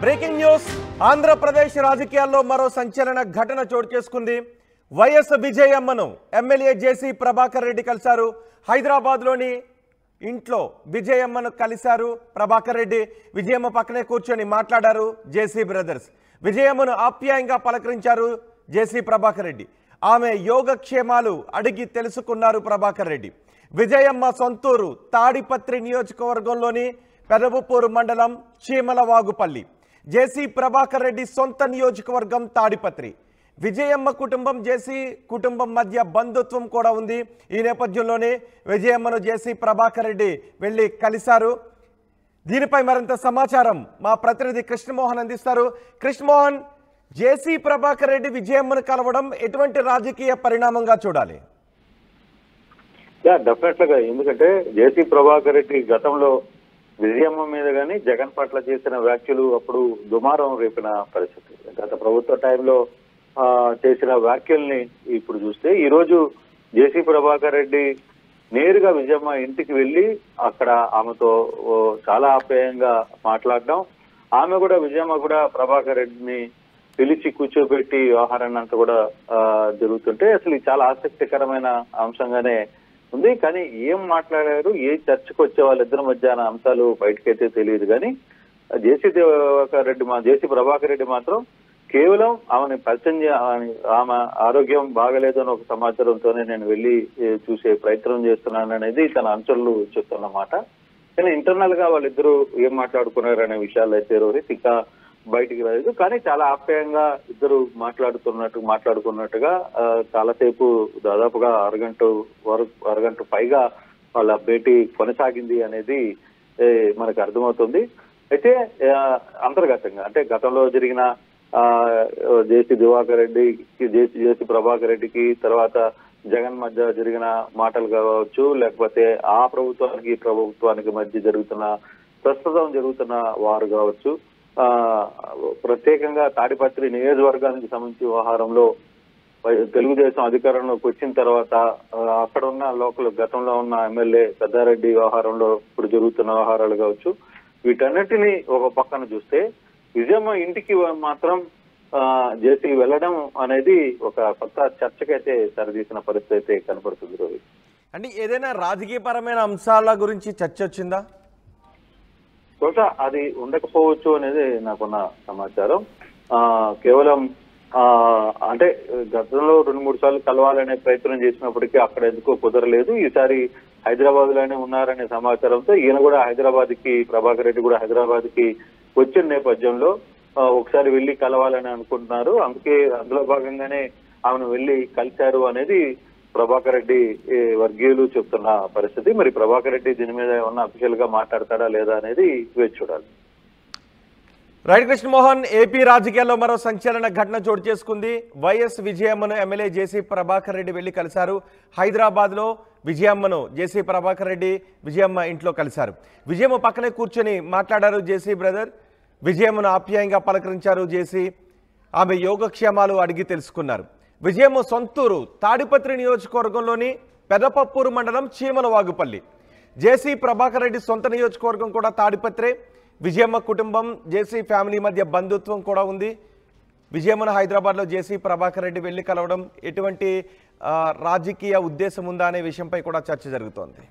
Breaking news Andhra Pradesh రాజకీయాల్లో మరో సంచలన ఘటన చోటు చేసుకుంది. వైఎస్ విజయమ్మను ఎమ్మెల్యే జేసీ ప్రభాకర్ రెడ్డి కలిశారు. హైదరాబాద్లోని ఇంట్లో విజయమ్మను కలిశారు ప్రభాకర్ రెడ్డి. విజయమ్మ పక్కనే కూర్చొని మాట్లాడారు జేసీ బ్రదర్స్. విజయమ్మను ఆప్యాయంగా పలకరించారు జేసీ ప్రభాకర్ రెడ్డి. ఆమె యోగక్షేమాలు అడిగి తెలుసుకున్నారు ప్రభాకర్ రెడ్డి. విజయమ్మ సొంతూరు తాడిపత్రి నియోజకవర్గంలోని పెదవుపూరు మండలం చీమలవాగుపల్లి. జేసీ ప్రభాకర్ రెడ్డి సొంత నియోజకవర్గం తాడిపత్రి. విజయమ్మ కుటుంబం జేసీ కుటుంబం మధ్య బంధుత్వం కూడా ఉంది. ఈ నేపథ్యంలోనే విజయమ్మను జేసీ ప్రభాకర్ రెడ్డి వెళ్ళి కలిశారు. దీనిపై మరింత సమాచారం మా ప్రతినిధి కృష్ణమోహన్ అందిస్తారు. కృష్ణమోహన్, జేసీ ప్రభాకర్ రెడ్డి విజయమ్మను కలవడం ఎటువంటి రాజకీయ పరిణామంగా చూడాలి? డెఫినెట్ గా, ఎందుకంటే జేసీ ప్రభాకర్ రెడ్డి గతంలో విజయమ్మ మీద కానీ జగన్ పట్ల చేసిన వ్యాఖ్యలు అప్పుడు దుమారం రేపిన పరిస్థితి. గత ప్రభుత్వ టైంలో చేసిన వ్యాఖ్యల్ని ఇప్పుడు చూస్తే ఈ రోజు జేసీ ప్రభాకర్ రెడ్డి నేరుగా విజయమ్మ ఇంటికి వెళ్లి అక్కడ ఆమెతో చాలా ఆప్యాయంగా మాట్లాడడం, ఆమె కూడా విజయమ్మ కూడా ప్రభాకర్ రెడ్డిని పిలిచి కూర్చోబెట్టి వ్యవహారాన్ని అంతా కూడా జరుగుతుంటే అసలు చాలా ఆసక్తికరమైన అంశంగానే ఉంది. కానీ ఏం మాట్లాడారు, ఏ చర్చకు వచ్చే వాళ్ళిద్దరి మధ్య అంశాలు బయటకైతే తెలియదు. కానీ జేసీ ప్రభాకర్ రెడ్డి మాత్రం కేవలం ఆమెని పరిచయం, ఆమె ఆరోగ్యం బాగలేదు అని ఒక సమాచారంతోనే నేను వెళ్ళి చూసే ప్రయత్నం చేస్తున్నాను అనేది తన అంచనలు చెప్తున్నమాట. కానీ ఇంటర్నల్ గా వాళ్ళిద్దరూ ఏం మాట్లాడుకున్నారు అనే విషయాలు అయితే రోహిత్ ఇంకా బయటికి రాలేదు. కానీ చాలా ఆప్యాయంగా ఇద్దరు మాట్లాడుకున్నట్టుగా చాలాసేపు, దాదాపుగా అరగంట పైగా వాళ్ళ భేటీ కొనసాగింది అనేది మనకు అర్థమవుతుంది. అయితే అంతర్గతంగా అంటే గతంలో జరిగిన జేసీ ప్రభాకర్ రెడ్డికి తర్వాత జగన్ మధ్య జరిగిన మాటలు కావచ్చు, లేకపోతే ఆ ప్రభుత్వానికి ఈ ప్రభుత్వానికి మధ్య ప్రస్తుతం జరుగుతున్న వారు కావచ్చు, ప్రత్యేకంగా తాడిపత్రి నియోజకవర్గానికి సంబంధించి వ్యవహారంలో తెలుగుదేశం అధికారంలోకి వచ్చిన తర్వాత అక్కడ ఉన్న లోకల్ గతంలో ఉన్న ఎమ్మెల్యే పెద్దారెడ్డి వ్యవహారంలో ఇప్పుడు జరుగుతున్న వ్యవహారాలు కావచ్చు, వీటన్నిటిని ఒక పక్కన చూస్తే విజయమ్మ ఇంటికి మాత్రం జేసీ వెళ్ళడం అనేది ఒక కొత్త చర్చకైతే సరిదీసిన పరిస్థితి అయితే కనపడుతుంది రోహిత్. అంటే ఏదైనా రాజకీయపరమైన అంశాల గురించి చర్చ వచ్చిందా? బహుశా అది ఉండకపోవచ్చు అనేది నాకున్న సమాచారం. కేవలం అంటే గతంలో 2-3 సార్లు కలవాలనే ప్రయత్నం చేసినప్పటికీ అక్కడ ఎందుకో కుదరలేదు. ఈసారి హైదరాబాద్ లోనే ఉన్నారనే సమాచారంతో ఈయన కూడా ప్రభాకర్ రెడ్డి కూడా హైదరాబాద్ కి వచ్చిన నేపథ్యంలో ఒకసారి వెళ్లి కలవాలని అనుకుంటున్నారు. అందులో భాగంగానే ఆమెను వెళ్లి కలిశారు అనేది ప్రభాకర్ రెడ్డి వర్గీయులు చెప్తున్న పరిస్థితి. మరి ప్రభాకర్ రెడ్డి దీని మీద ఏమన్నా అఫీషియల్ గా మాట్లాడతాడా లేదా అనేది వేచి చూడాలి. రైట్ కృష్ణమోహన్, ఏపీ రాజకీయాల్లో మరో సంచలన ఘటన చోటు చేసుకుంది. వైఎస్ విజయమ్మను ఎమ్మెల్యే జేసీ ప్రభాకర్ రెడ్డి వెళ్లి కలిశారు. హైదరాబాద్ లో విజయమ్మను జేసీ ప్రభాకర్ రెడ్డి విజయమ్మ ఇంట్లో కలిశారు. విజయమ్మ పక్కనే కూర్చొని మాట్లాడారు జేసీ బ్రదర్. విజయమ్మను ఆప్యాయంగా పలకరించారు జేసీ. ఆమె యోగక్షేమాలు అడిగి తెలుసుకున్నారు. విజయమ్మ సొంతూరు తాడిపత్రి నియోజకవర్గంలోని పెదపప్పూరు మండలం చీమలవాగుపల్లి. జేసీ ప్రభాకర్ రెడ్డి సొంత నియోజకవర్గం కూడా తాడిపత్రే. విజయమ్మ కుటుంబం జేసీ ఫ్యామిలీ మధ్య బంధుత్వం కూడా ఉంది. విజయమ్మను హైదరాబాద్లో జేసీ ప్రభాకర్ రెడ్డి వెళ్ళి కలవడం ఎటువంటి రాజకీయ ఉద్దేశం ఉందా అనే విషయంపై కూడా చర్చ జరుగుతోంది.